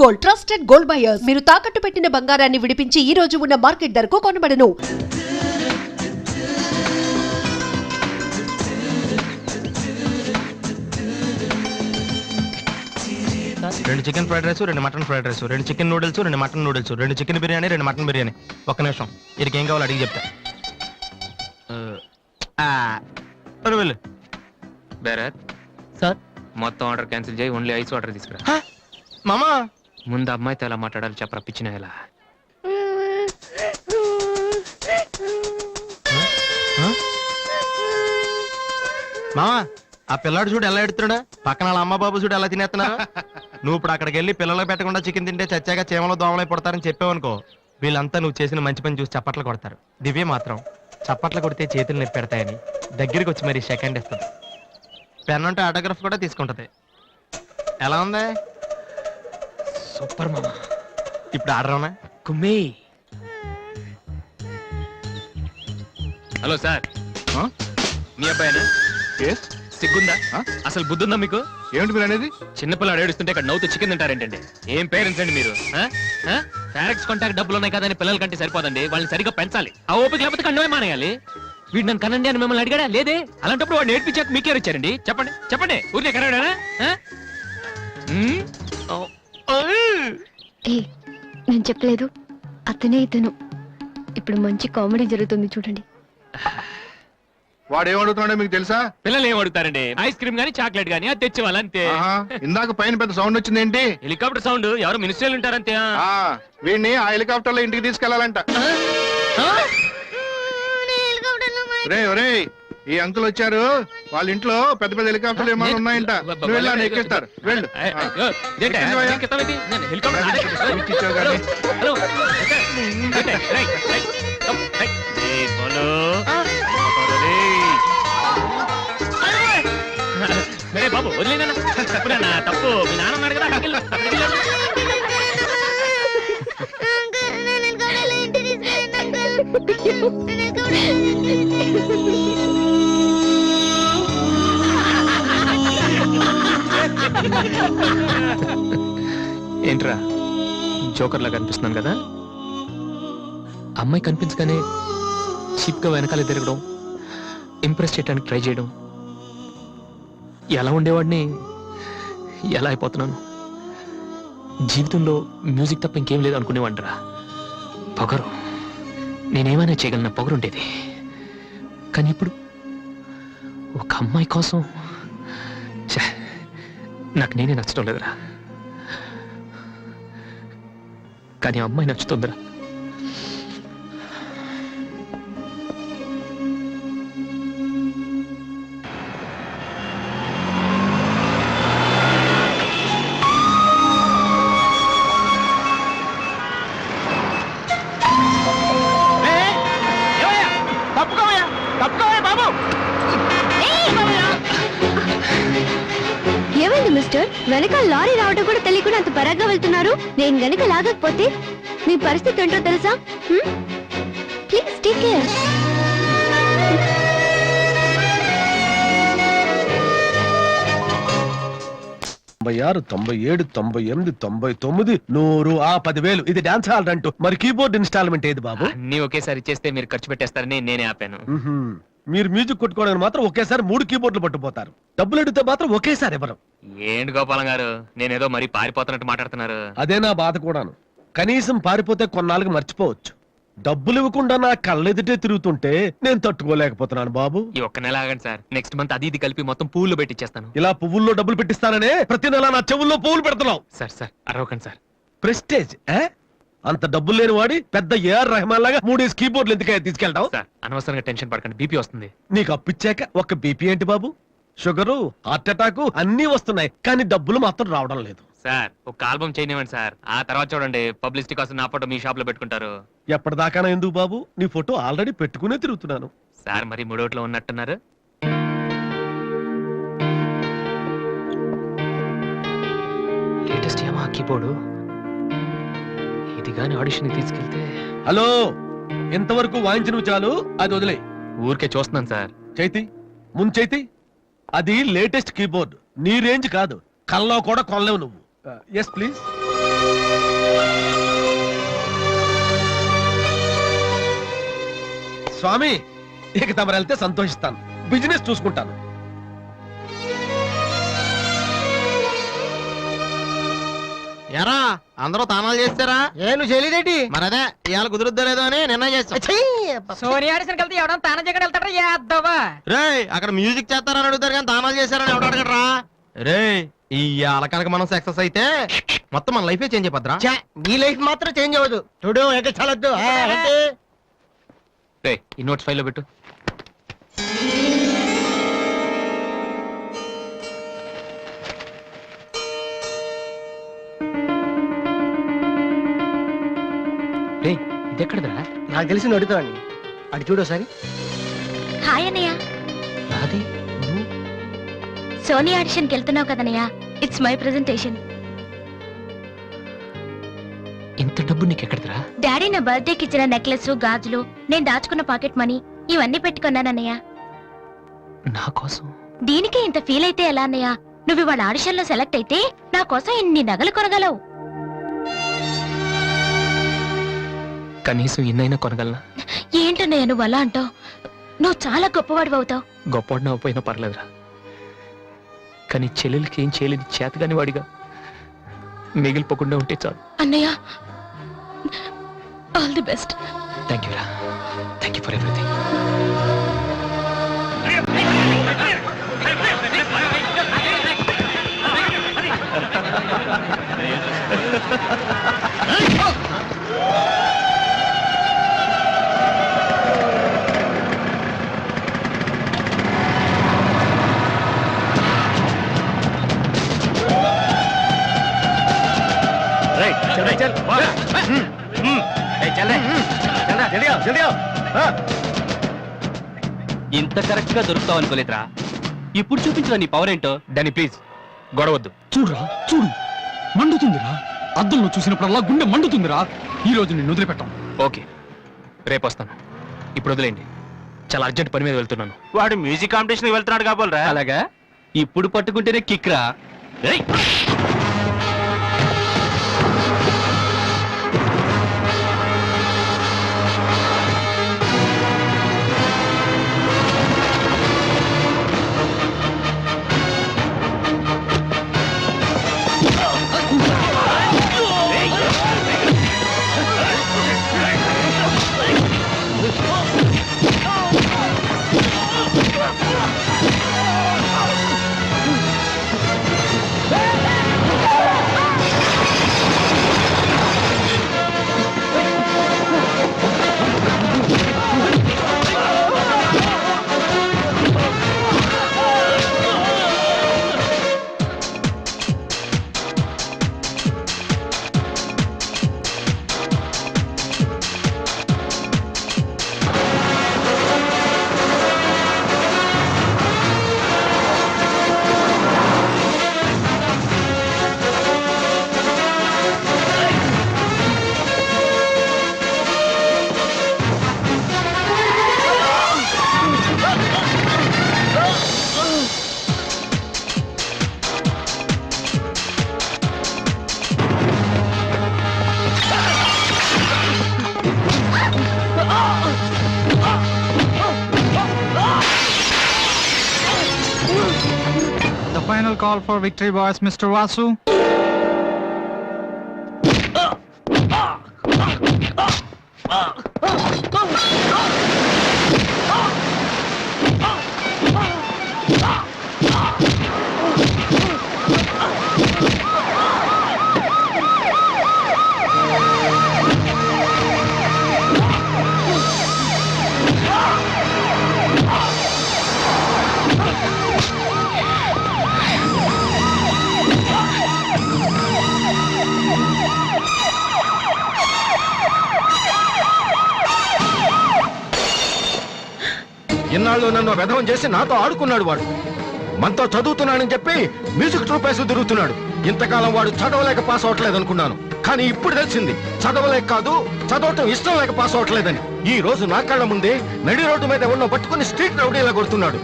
Gold trusted gold buyers. మీరు తాకట్టు పెట్టిన బంగారాన్ని విడిపించి ఈ రోజు ఉన్న మార్కెట్ ధరకు కొనబడను. రెండు చికెన్ ఫ్రైడ్ రైస్, రెండు మటన్ ఫ్రైడ్ రైస్, రెండు చికెన్ నూడిల్స్, రెండు మటన్ నూడిల్స్, రెండు చికెన్ బిర్యానీ, రెండు మటన్ బిర్యానీ. ఒక్క నిమిషం, వీరికి ఏం కావాలో అడిగి చెప్తా. వెళ్ళు. బేరత్ సార్, మొత్తం ఆర్డర్ క్యాన్సిల్ చేయి, ఓన్లీ ఐస్ వాటర్ తీసుకురా. మామా ముందు అమ్మాయితో ఎలా మాట్లాడాలి చెప్పరా, పిచ్చిన ఎలా. మామా, ఆ పిల్లాడు చూడు ఎలా ఎడుతున్నాడా, పక్కన వాళ్ళ అమ్మ బాబు చూడు ఎలా తినేస్తున్నా. నువ్వు ఇప్పుడు అక్కడికి వెళ్ళి పిల్లలకు పెట్టకుండా చికెన్ తింటే చచ్చాక చీమలో దోమలై పడతారని చెప్పావనుకో, వీళ్ళంతా నువ్వు చేసిన మంచి పని చూసి చప్పట్లు కొడతారు. దివ్య మాత్రం చప్పట్లు కొడితే చేతులు నొప్పి పెడతాయని దగ్గరికి వచ్చి మరి సెకండ్ ఇస్తుంది. పెన్ అంటే ఆటోగ్రాఫ్ కూడా తీసుకుంటది. ఎలా ఉంది? సూపర్ మామా. ఇప్పుడు ఆడరావునా? కుమ్మి. హలో సార్, మీ అబ్బాయినా? సిగ్గుందా? అసలు బుద్ధుందా మీకు? ఏమిటి మీరు అనేది? చిన్నపిల్లాడు ఏడుస్తుంటే ఇక్కడ నవ్వుతూ చికెన్ తింటారేంటండి? ఏం పేరెంట్స్ అండి మీరు? ఫారెక్స్ కాంటాక్ట్ డబ్బులు ఉన్నాయి కదా అని పిల్లల కంటే సరిపోదండి, వాళ్ళని సరిగ్గా పెంచాలి. ఆ ఓపిక లేకపోతే కండమే మానేయాలి. వీడు నన్ను కనండి అని మిమ్మల్ని అడిగాడా? లేదే. అలాంటప్పుడు వాడు నేర్పించాక మీకే వచ్చారండి. చెప్పండి చెప్పండి, ఊరికే కనడానా? నేను చెప్పలేదు, అతనే ఇతను. ఇప్పుడు మంచి కామెడీ జరుగుతుంది చూడండి. వాడు ఏమడుగుతున్నాడో మీకు తెలుసా? పిల్లలు ఏం అడుగుతారండి? ఐస్ క్రీమ్ గానీ చాక్లెట్ గానీ అది తెచ్చేవాళ్ళంతే. ఇందాక పైన పెద్ద సౌండ్ వచ్చింది ఏంటి? Helicopter sound. ఎవరు మినిస్టర్లు ఉంటారంతే. వీడిని ఆ హెలికాప్టర్ లో ఇంటికి తీసుకెళ్లాలంట. ఈ అంకుల్ వచ్చారు, వాళ్ళ ఇంట్లో పెద్ద పెద్ద హెలికాప్టర్లు ఏమైనా ఉన్నాయంట. నువ్వు వెళ్ళాను ఎక్కిస్తారు. వెళ్ళు. బాబు వదిలేనా? తప్పు. మీ నాన్న ఉన్నాడు కదా. ఏంట్రా జోకర్ లాగా కనిపిస్తున్నాను కదా? అమ్మాయి కనిపించగానే చీప్ గా వెనకాల తిరగడం, ఇంప్రెస్ చేయడానికి ట్రై చేయడం, ఎలా ఉండేవాడిని ఎలా అయిపోతున్నాను. జీవితంలో మ్యూజిక్ తప్ప ఇంకేం లేదు అనుకునేవాడిరా. పొగరు, నేనేమైనా చేయగలన పొగరు ఉండేది. కానీ ఇప్పుడు ఒక అమ్మాయి కోసం నాకు నేనే నచ్చడం లేదురా. కానీ అమ్మాయి నచ్చుతుందిరా. ఏమైంది మిస్టర్? వెనక లారీ రావడం కూడా తెలియకుండా అంత పరాగ్గా వెళ్తున్నారు. నేను గనక లాగకపోతే మీ పరిస్థితి ఏంటో తెలుసా? Please take care. 96, 97, 98, 99, 100, 10,000. ఇది డాన్స్ హాల్ అంటూ. మరి కీబోర్డ్ ఇన్స్టాల్మెంట్ ఏది బాబు? అన్ని ఒకేసారి ఇచ్చేస్తే మీరు ఖర్చు పెట్టేస్తారని నేనే ఆపాను. మీరు మ్యూజిక్ కొట్టుకోవడానికి మాత్రం ఒకేసారి 3 కీబోర్డులు పట్టుపోతారు. డబ్బులు అడిగితే మాత్రం ఒకేసారి ఎవరు? ఏంటి గోపాలం గారు, నేనేదో మరీ పారిపోతున్నట్టు మాట్లాడుతున్నారు. అదే నా బాధ కూడాను. కనీసం పారిపోతే కొన్నాళ్ళకి మర్చిపోవచ్చు. డబ్బులు ఇవ్వకుండా నా కళ్ళెదుటే తిరుగుతుంటే నేను తట్టుకోలేకపోతున్నాను బాబు. ఈ ఒక్క నెల ఆగండి సార్, నెక్స్ట్ మంత్ అది ఇది కలిపి మొత్తం పువ్వులు పెట్టిచ్చేస్తాను. ఇలా పువ్వుల్లో డబ్బులు పెట్టిస్తాననే ప్రతి నెల నా చెవుల్లో పువ్వులు పెడుతున్నావు. సార్ సార్ అరవకండి సార్. ప్రెస్టేజ్ అంత డబ్బులు లేని వాడి పెద్ద ఏఆర్ రెహమాన్ లాగా 3 కీబోర్డులు ఎందుకు తీసుకెళ్తావు? సార్ అనవసరంగా టెన్షన్ పడకండి, బీపీ వస్తుంది. నీకు అప్పిచ్చాక ఒక్క బీపీ ఏంటి బాబు? షుగరు, హార్ట్ అటాక్ అన్ని వస్తున్నాయి, కానీ డబ్బులు మాత్రం రావడం లేదు. సార్ ఒక ఆల్బమ్ చేయనివ్వండి సార్, ఆ తర్వాత చూడండి పబ్లిసిటీ కోసం నా ఫోటో మీ షాప్ లో పెట్టుకుంటారు. ఎప్పటిదాకా ఎందుకు బాబు? నీ ఫోటో ఆల్రెడీ పెట్టుకునే తిరుగుతున్నాను. సార్ మరి మూడోట్లో ఉన్నట్టున్నారు. లేటెస్ట్ యమహా కీబోర్డు ఇది గాని ఆడిషన్ తీసుకెళ్తే. హలో, ఎంతవరకు వాయించిన చాలు, అది వదిలే. ఊరికే చూస్తున్నాను సార్. చైతి ముందు చైతి, అది లేటెస్ట్ కీబోర్డ్, నీ రేంజ్ కాదు, కల్లో కూడా కొనలేవు నువ్వు. Yes please. స్వామి, ఇక తమరు వెళ్తే సంతోషిస్తాను, బిజినెస్ చూసుకుంటాను. ఎరా అందరూ తానాలు చేస్తారా? నువ్వు చేయలేదేటి? మరదే ఇవాళ కుదురుద్దో లేదో అని నిర్ణయం చేస్తా. సోనియా ఆడిషన్ కలిసి ఎవడన్నా తానం చేయకుండా వెళ్తాడా? యాదవా రే అక్కడ మ్యూజిక్ చేస్తారని అడుగుతారు కానీ తానాలు చేశారని ఎవడు అడగడరా? రే ఇవాళ కనుక మనం సక్సెస్ అయితే మొత్తం మన లైఫే చేంజ్ అయిపోద్రా. నీ లైఫ్ మాత్రం చేంజ్ అవ్వదు. చూడు ఎక్కడ చాలొద్దు. రే ఈ నోట్స్ ఫైల్లో పెట్టు. రే ఇది ఎక్కడదరా? నాకు తెలిసి అడుగుతాను. అటు చూడు ఒకసారి. హాయ్ అన్నయ్య. రాది సోనియా ఆడిషన్కి వెళ్తున్నావు కదన్నయ్య, ఇట్స్ మై ప్రెజెంటేషన్. ఇంత డబ్బు నీకు ఎక్కడదరా? డాడీ నా బర్త్డేకి ఇచ్చిన నెక్లెస్, గాజులు, నేను దాచుకున్న పాకెట్ మనీ ఇవన్నీ పెట్టుకున్నానన్నయ్య. నా కోసం? దీనికే ఇంత ఫీల్ అయితే ఎలా అన్నయ్య? నువ్వు ఇవాళ ఆడిషన్ లో సెలెక్ట్ అయితే నా కోసం ఇన్ని నగలు కొనగలవు. కనీసం ఇన్నైనా కొనగలనా? ఏంటన్నయ్య నువ్వు అలా అంటావు? నువ్వు చాలా గొప్పవాడు అవుతావు. గొప్పవాడిని అవ్వపోయినా పర్లేదురా, కానీ చెల్లెలకి ఏం చేయలేదు చేతగాని వాడిగా మిగిలిపోకుండా ఉంటే చాలు. అన్నయ్య all the best. Thank you రా, థ్యాంక్ యూ ఫర్ ఎవ్రీథింగ్. ఇంత కరెక్ట్ గా దొరుకుతావు అనుకోలేదురా. ఇప్పుడు చూపించు నీ పవర్ ఏంటో. డానీ ప్లీజ్ గొడవద్దు. చూడురా చూడు, మండుతుందిరా. అద్దంలో చూసినప్పుడల్లా గుండె మండుతుందిరా. ఈ రోజు నిన్ను వదిలిపెట్టాం. ఓకే రేపు వస్తాను, ఇప్పుడు వదిలేండి. చాలా అర్జెంట్ పని మీద వెళ్తున్నాను. వాడు మ్యూజిక్ కాంపిటీషన్ వెళ్తున్నాడు కాబోలరా. అలాగా ఇప్పుడు పట్టుకుంటేనే కిక్ రా. The final call for victory boys, Mr. Vasu. ఇన్నాళ్ళు నన్ను వెధవం చేసి నాతో ఆడుకున్నాడు వాడు. మనతో చదువుతున్నానని చెప్పి మ్యూజిక్ ట్రూప్ వేసి తిరుగుతున్నాడు. ఇంతకాలం వాడు చదవలేక పాస్ అవట్లేదు అనుకున్నాను, కానీ ఇప్పుడు తెలిసింది చదవలేక కాదు, చదవటం ఇష్టం లేక పాస్ అవట్లేదని. ఈ రోజు నా కళ్ళ ముందే నడి రోడ్డు మీద ఉన్న పట్టుకుని స్ట్రీట్ రౌడీలా కొడుతున్నాడు.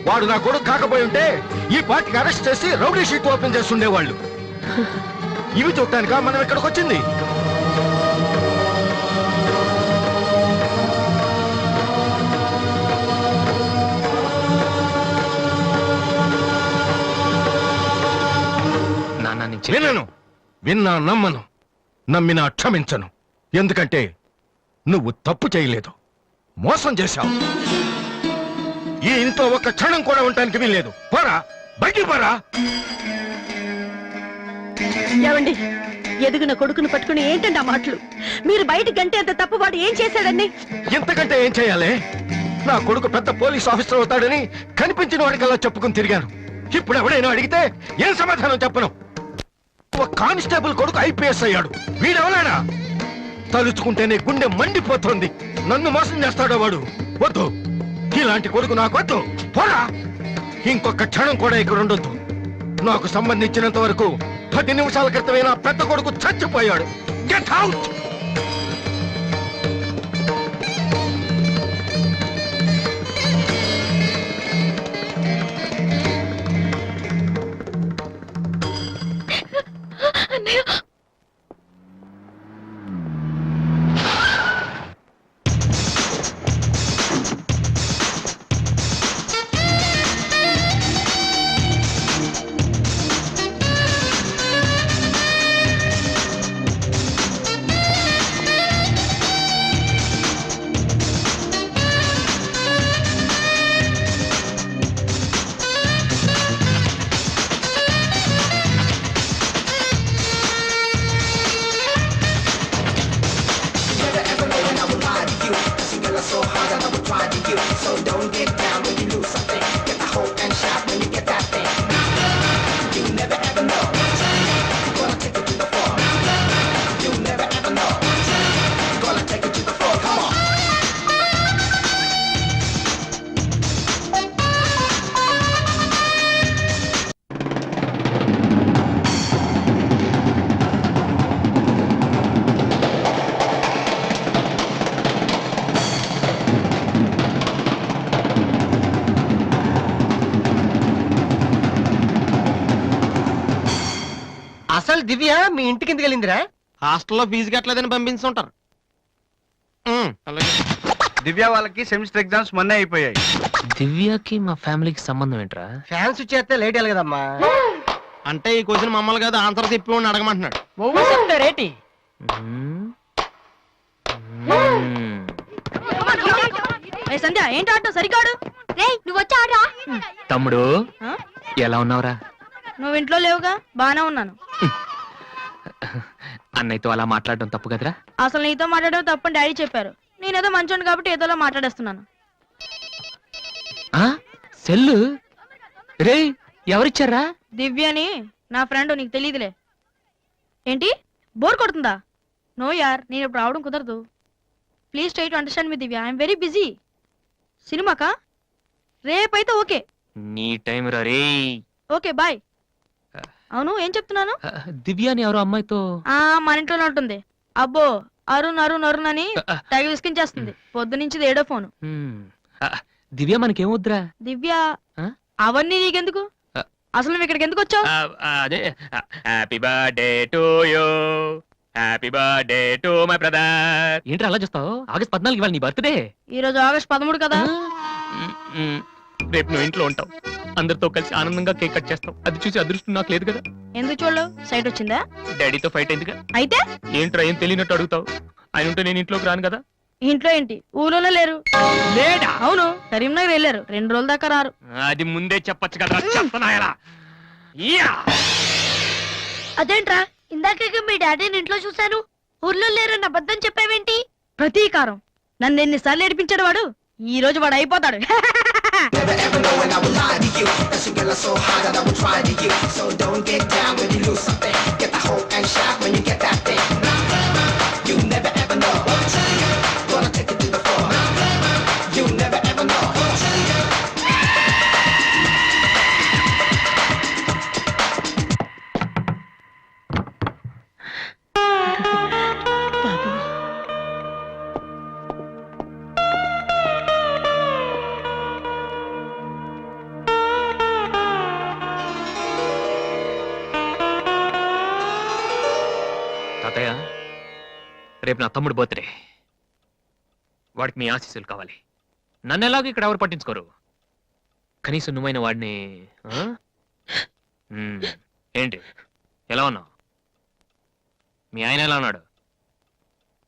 వాడు నా కొడుకు కాకపోయి ఉంటే ఈ పార్టీకి అరెస్ట్ చేసి రౌడీ షీట్ ఓపెన్ చేస్తుండేవాళ్ళు. ఇవి చూడటానికా మనం ఇక్కడికి వచ్చింది? నాన్న నేను వినను, విన్నా నమ్మను, నమ్మినా క్షమించను. ఎందుకంటే నువ్వు తప్పు చేయలేదు, మోసం చేశావు. ఈ ఇంట్లో ఒక్క క్షణం కూడా ఉండటానికి వీల్లేదు. పోరా, బయటికి పోరా. ఏమండి, ఎదిగిన కొడుకును పట్టుకుని ఏంటండి ఆ మాటలు? మీరు బయటికి అంటే అంత తప్పు వాడు ఏం చేశాడండి? ఇంతకంటే ఏం చేయాలి? నా కొడుకు పెద్ద పోలీస్ ఆఫీసర్ అవుతాడని కనిపించిన వాడికల్లా చెప్పుకుని తిరిగాను. ఇప్పుడు ఎవడైనా అడిగితే ఏం సమాధానం చెప్పను? ఒక కానిస్టేబుల్ కొడుకు ఐపీఎస్ అయ్యాడు. వీడెవలానా? తలుచుకుంటేనే గుండె మండిపోతుంది. నన్ను మోసం చేస్తాడో వాడు? వద్దు, ఇలాంటి కొడుకు నాకు వద్దు. పోరా, ఇంకొక క్షణం కూడా ఇక్కడ ఉండొద్దు. నాకు సంబంధించినంత వరకు 10 నిమిషాల క్రితమే నా పెద్ద కొడుకు చచ్చిపోయాడు. Get out. అసలు దివ్య మీ ఇంటికి ఎందుకు వెళ్ళిందిరా? హాస్టల్లో ఫీజు కట్టలేదని పంపించుంటారు. దివ్య వాళ్ళకి సెమిస్టర్ ఎగ్జామ్స్ మొన్నే అయిపోయాయి. దివ్యకి మా ఫ్యామిలీకి సంబంధం ఏంట్రా? ఫ్యాన్స్ చేస్తే లేట్ వెళ్ళగదమ్మా. అంటే ఈ క్వశ్చన్ మమ్మల్ని కాదు ఆన్సర్ చెప్పి వాడిని అడగమంటున్నాడు. రేటి సంధ్య ఏంటి ఆటో సరికాడు? నువ్వు వచ్చి ఆడరా. తమ్ముడు ఎలా ఉన్నావురా? నువ్వు ఇంట్లో లేవుగా? బానే ఉన్నాను. అన్నయ్యతో అలా మాట్లాడడం తప్పు కదరా? అసలు నీతో మాట్లాడడం తప్పని డాడీ చెప్పారు. నేనేదో మంచోడు కాబట్టి ఏదోలా మాట్లాడేస్తున్నాను. ఆ సెల్లు రే ఎవరిచ్చారా? దివ్యని, నా ఫ్రెండ్. నీకు తెలియదులే. ఏంటి బోర్ కొడుతుందా? నో యార్, నేను ఇప్పుడు రావడం కుదరదు. Please try to understand me Divya. I'm very busy. సినిమాకా? రేపైతే ఓకే. నీ టైం రా రే. Okay bye. అవును, ఏం చెప్తున్నాను? దివ్య అని ఎవరో అమ్మాయితో మన ఇంట్లోనే ఉంటుంది. అబ్బో, అరుణ్ అరుణ్ అరుణ్ అని తెగ విసికించేస్తుంది. పొద్దు నుంచి ఏడో ఫోను. దివ్య మనకేమొద్దురా? దివ్య ఆ? అవన్నీ నీకెందుకు? అసలు నువ్వు ఇక్కడికి ఎందుకు వచ్చావు? అదే happy birthday to you, happy birthday to my brother. ఏంటి అలా చూస్తావు? ఆగస్ట్ 14 ఇవాళ నీ బర్త్డే. ఈ రోజు ఆగస్ట్ 13 కదా. రేపు నువ్వు ఇంట్లో ఉంటావు, అందరితో కలిసి ఆనందంగా కేక్ కట్ చేస్తావు. అది చూసి అదృష్టం నాకు లేదు కదా. ఎందుకు చూడలేవు? సైట్ వచ్చిందా? డాడీతో ఫైట్ అయిందిగా. అయితే ఏంట్రా ఏం తెలియనట్టు అడుగుతావు? ఆయన ఉంటే నేను ఇంట్లోకి రాను కదా. ఇంట్లో ఏంటి? ఊళ్ళోనే లేరు. లేడా? అవును, కరీంనగర్ వెళ్ళారు. 2 రోజుల దాకా రారు. అది ముందే చెప్పొచ్చు కదా. చెప్పనాయలా అదేంట్రా, ఇందాక మీ డాడీని ఇంట్లో చూశాను, ఊర్లో లేరన్న అబద్ధం చెప్పావేంటి? ప్రతీకారం. నన్ను ఎన్నిసార్లు ఏడిపించాడు వాడు. ఈ రోజు వాడు అయిపోతాడు. అత్తయ్య రేపు నా తమ్ముడు బర్త్డే, వాడికి మీ ఆశీస్సులు కావాలి. నన్ను ఎలాగో ఇక్కడ ఎవరు పట్టించుకోరు, కనీసం నువ్వైన వాడిని ఆ? ఏంటి ఎలా ఉన్నావు? మీ ఆయన ఎలా ఉన్నాడు?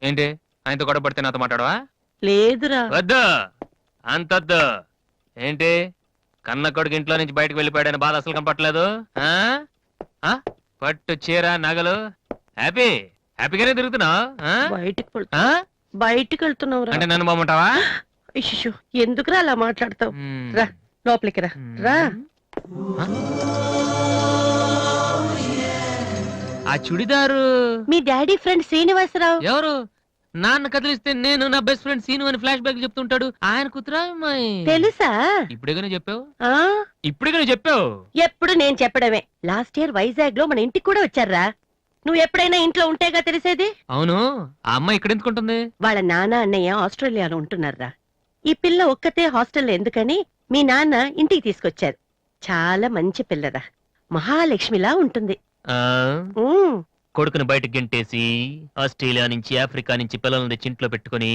ఏంటి ఆయనతో గొడవ పడితే నాతో మాట్లాడవా? లేదురా. వద్దు, అంతొద్దు. ఏంటి కన్న కొడుకు ఇంట్లో నుంచి బయటకు వెళ్ళిపోయాడని బాధ అసలు కనపట్లేదు? ఆ? ఆ? పట్టు చీర నగలు హ్యాపీగానే తిరుగుతున్నావు ఆ? ఆ? బయటికి వెళ్తున్నావు అంటే నన్ను బాగుంటావా? ఎందుకురా అలా మాట్లాడతావు? రా లోపలికి రా. రా. ఆ చుడిదారు మీ డాడీ ఫ్రెండ్ శ్రీనివాసరావు. ఎవరు? నాన్న కదిలిస్తే నేను నా బెస్ట్ ఫ్రెండ్ సీను అని ఫ్లాష్ బ్యాక్ చెప్తుంటాడు. ఆయన కూతురా అమ్మాయి? తెలుసా? ఇప్పుడేగానే చెప్పావు. ఆ ఇప్పుడేగానే చెప్పావు. ఎప్పుడు నేను చెప్పడమే. లాస్ట్ ఇయర్ వైజాగ్ లో మన ఇంటికి కూడా వచ్చారా. నువ్వు ఎప్పుడైనా ఇంట్లో ఉంటేగా తెలిసేది. అవును, ఆ అమ్మాయి ఇక్కడ ఎందుకుంటుంది? వాళ్ళ నాన్న అన్నయ్య ఆస్ట్రేలియాలో ఉంటున్నారా. ఈ పిల్ల ఒక్కతే హాస్టల్లో ఎందుకని మీ నాన్న ఇంటికి తీసుకొచ్చారు. చాలా మంచి పిల్లరా, మహాలక్ష్మిలా ఉంటుంది. ఆ ఉమ్, కొడుకుని బయటకు గెంటేసి ఆస్ట్రేలియా నుంచి ఆఫ్రికా నుంచి పిల్లల్ని తెచ్చి ఇంట్లో పెట్టుకుని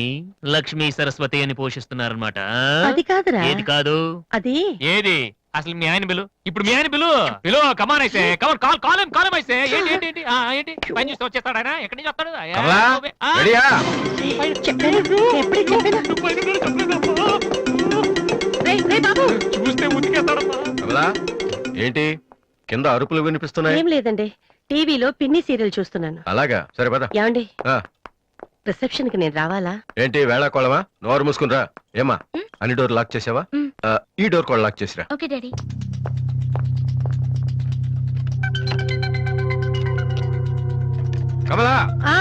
లక్ష్మీ సరస్వతి అని పోషిస్తున్నారన్నమాట. అది కాదురా. ఏది కాదు? అది ఏది అసలు? మీ ఆయన బిలు, ఇప్పుడు మీ ఆయన బిలు కమాన్ అయితే కమాన్ కాలం అయితే ఏంటి ఏంటి ఏంటి ఏంటి పని చూస్తే వచ్చేస్తాడు ఆయన? ఎక్కడి నుంచి వస్తాడు? కమలా, రెడీయా? చెప్పాను, ఎప్పుడే చెప్పాను. రేయ్, రేయ్ బాబు. చూస్తే ఉతికేస్తాడమ్మా. కమలా, ఏంటి కింద అరుపులు వినిపిస్తున్నాయి? ఏం లేదండి, టీవీలో పిన్ని సీరియల్ చూస్తున్నాను. అలాగా, సరే పద. ఏమండి, ఆ, రిసెప్షన్ కి నేను రావాలా? ఏంటి వేళాకోళమా? నోరు మూసుకునిరా. ఏమా అన్ని డోర్ లాక్ చేసావా? ఆ, ఈ డోర్ కూడా లాక్ చేసిరా. Okay daddy. కమలా, ఆ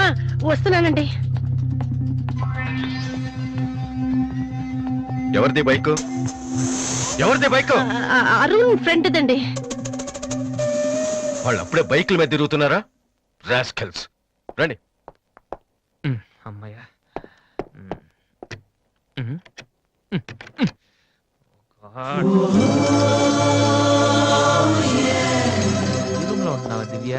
వస్తున్నానండి. ఎవరిది బైక్? ఎవరిది బైక్? అరుణ్ ఫ్రెండ్ దండి. వాళ్ళు అప్పుడే బైకుల మీద తిరుగుతున్నారా? రాస్కల్స్. రండి. అమ్మయ్యా. ఉన్నావా దివ్య?